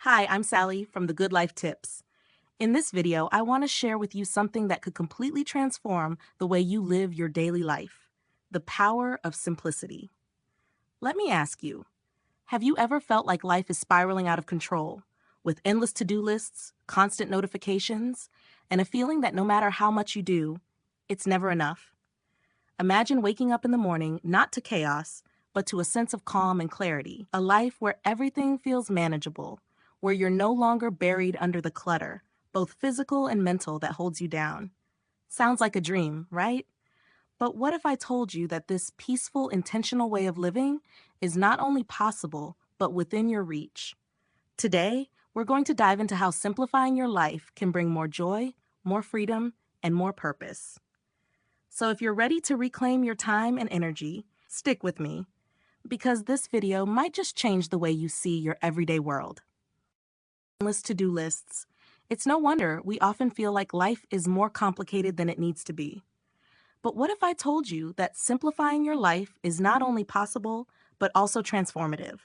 Hi, I'm Sally from The Good Life Tips. In this video, I want to share with you something that could completely transform the way you live your daily life: the power of simplicity. Let me ask you, have you ever felt like life is spiraling out of control, with endless to-do lists, constant notifications, and a feeling that no matter how much you do, it's never enough? Imagine waking up in the morning not to chaos, but to a sense of calm and clarity, a life where everything feels manageable, where you're no longer buried under the clutter, both physical and mental, that holds you down. Sounds like a dream, right? But what if I told you that this peaceful, intentional way of living is not only possible, but within your reach? Today, we're going to dive into how simplifying your life can bring more joy, more freedom, and more purpose. So if you're ready to reclaim your time and energy, stick with me, because this video might just change the way you see your everyday world. Endless to-do lists. It's no wonder we often feel like life is more complicated than it needs to be. But what if I told you that simplifying your life is not only possible, but also transformative?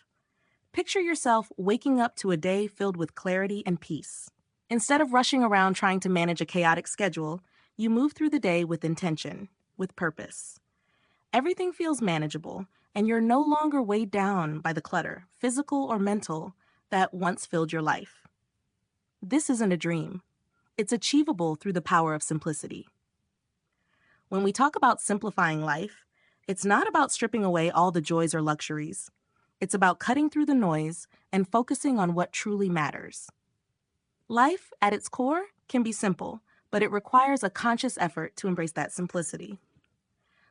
Picture yourself waking up to a day filled with clarity and peace. Instead of rushing around trying to manage a chaotic schedule, you move through the day with intention, with purpose. Everything feels manageable, and you're no longer weighed down by the clutter, physical or mental, that once filled your life. This isn't a dream. It's achievable through the power of simplicity. When we talk about simplifying life, it's not about stripping away all the joys or luxuries. It's about cutting through the noise and focusing on what truly matters. Life, at its core, can be simple, but it requires a conscious effort to embrace that simplicity.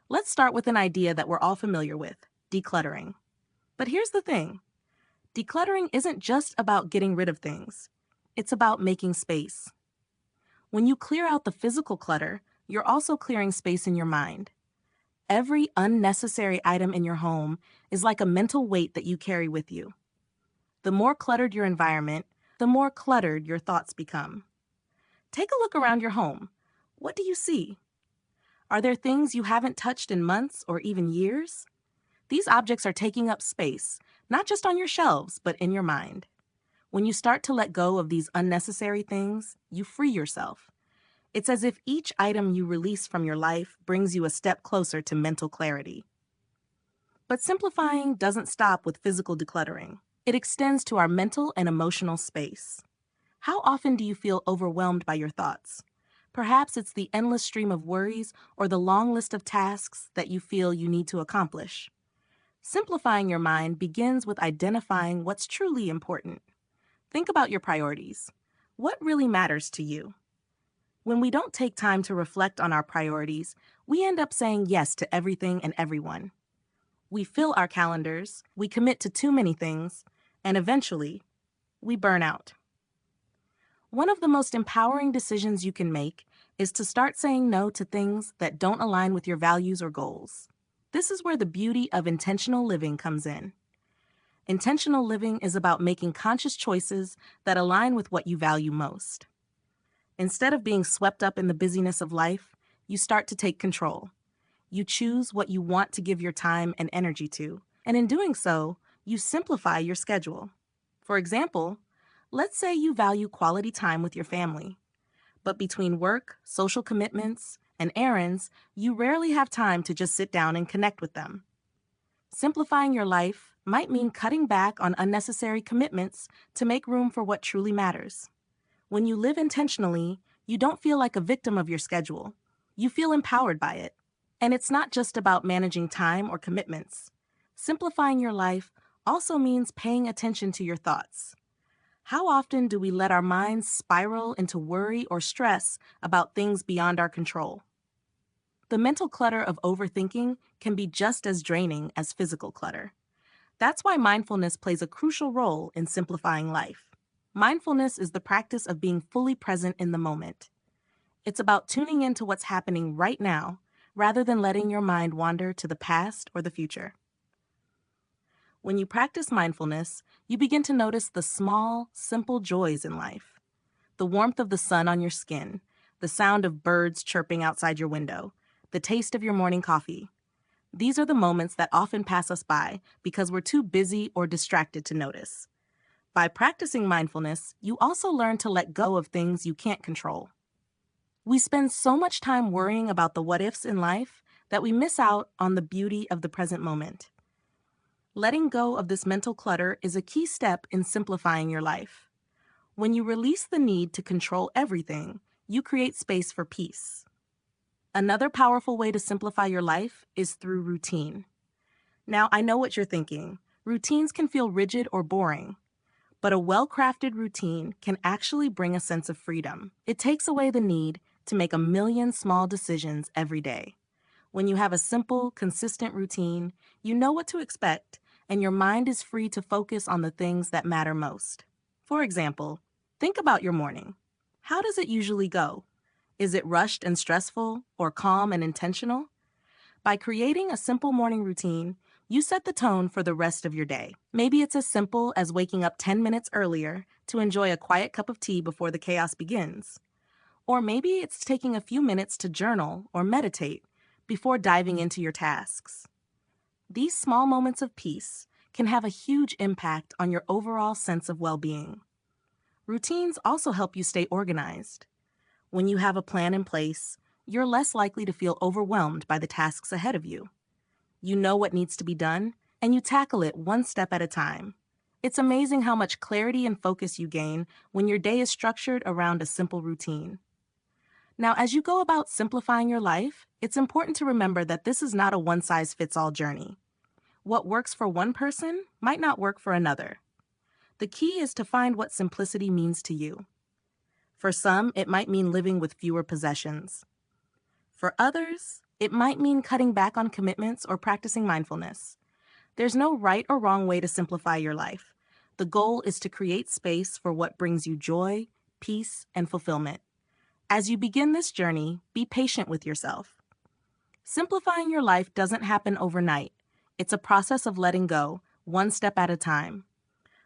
Let's start with an idea that we're all familiar with: decluttering. But here's the thing: decluttering isn't just about getting rid of things, it's about making space. When you clear out the physical clutter, you're also clearing space in your mind. Every unnecessary item in your home is like a mental weight that you carry with you. The more cluttered your environment, the more cluttered your thoughts become. Take a look around your home. What do you see? Are there things you haven't touched in months or even years? These objects are taking up space, not just on your shelves, but in your mind. When you start to let go of these unnecessary things, you free yourself. It's as if each item you release from your life brings you a step closer to mental clarity. But simplifying doesn't stop with physical decluttering. It extends to our mental and emotional space. How often do you feel overwhelmed by your thoughts? Perhaps it's the endless stream of worries or the long list of tasks that you feel you need to accomplish. Simplifying your mind begins with identifying what's truly important. Think about your priorities. What really matters to you? When we don't take time to reflect on our priorities, we end up saying yes to everything and everyone. We fill our calendars, we commit to too many things, and eventually, we burn out. One of the most empowering decisions you can make is to start saying no to things that don't align with your values or goals. This is where the beauty of intentional living comes in. Intentional living is about making conscious choices that align with what you value most. Instead of being swept up in the busyness of life, you start to take control. You choose what you want to give your time and energy to, and in doing so, you simplify your schedule. For example, let's say you value quality time with your family, but between work, social commitments, and errands, you rarely have time to just sit down and connect with them. Simplifying your life might mean cutting back on unnecessary commitments to make room for what truly matters. When you live intentionally, you don't feel like a victim of your schedule. You feel empowered by it. And it's not just about managing time or commitments. Simplifying your life also means paying attention to your thoughts. How often do we let our minds spiral into worry or stress about things beyond our control? The mental clutter of overthinking can be just as draining as physical clutter. That's why mindfulness plays a crucial role in simplifying life. Mindfulness is the practice of being fully present in the moment. It's about tuning into what's happening right now, rather than letting your mind wander to the past or the future. When you practice mindfulness, you begin to notice the small, simple joys in life. The warmth of the sun on your skin, the sound of birds chirping outside your window, the taste of your morning coffee. These are the moments that often pass us by because we're too busy or distracted to notice. By practicing mindfulness, you also learn to let go of things you can't control. We spend so much time worrying about the what ifs in life that we miss out on the beauty of the present moment. Letting go of this mental clutter is a key step in simplifying your life. When you release the need to control everything, you create space for peace. Another powerful way to simplify your life is through routine. Now, I know what you're thinking. Routines can feel rigid or boring, but a well-crafted routine can actually bring a sense of freedom. It takes away the need to make a million small decisions every day. When you have a simple, consistent routine, you know what to expect, and your mind is free to focus on the things that matter most. For example, think about your morning. How does it usually go? Is it rushed and stressful, or calm and intentional? By creating a simple morning routine, you set the tone for the rest of your day. Maybe it's as simple as waking up 10 minutes earlier to enjoy a quiet cup of tea before the chaos begins. Or maybe it's taking a few minutes to journal or meditate before diving into your tasks. These small moments of peace can have a huge impact on your overall sense of well-being. Routines also help you stay organized. When you have a plan in place, you're less likely to feel overwhelmed by the tasks ahead of you. You know what needs to be done, and you tackle it one step at a time. It's amazing how much clarity and focus you gain when your day is structured around a simple routine. Now, as you go about simplifying your life, it's important to remember that this is not a one-size-fits-all journey. What works for one person might not work for another. The key is to find what simplicity means to you. For some, it might mean living with fewer possessions. For others, it might mean cutting back on commitments or practicing mindfulness. There's no right or wrong way to simplify your life. The goal is to create space for what brings you joy, peace, and fulfillment. As you begin this journey, be patient with yourself. Simplifying your life doesn't happen overnight. It's a process of letting go, one step at a time.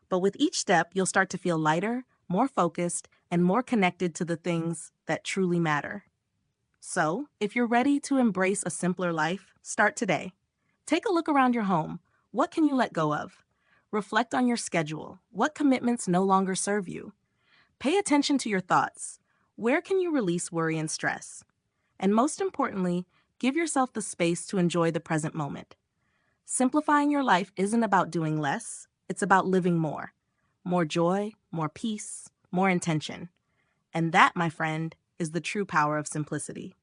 But with each step, you'll start to feel lighter, more focused, and more connected to the things that truly matter. So, if you're ready to embrace a simpler life, start today. Take a look around your home. What can you let go of? Reflect on your schedule. What commitments no longer serve you? Pay attention to your thoughts. Where can you release worry and stress? And most importantly, give yourself the space to enjoy the present moment. Simplifying your life isn't about doing less, it's about living more. More joy, more peace, more intention. And that, my friend, is the true power of simplicity.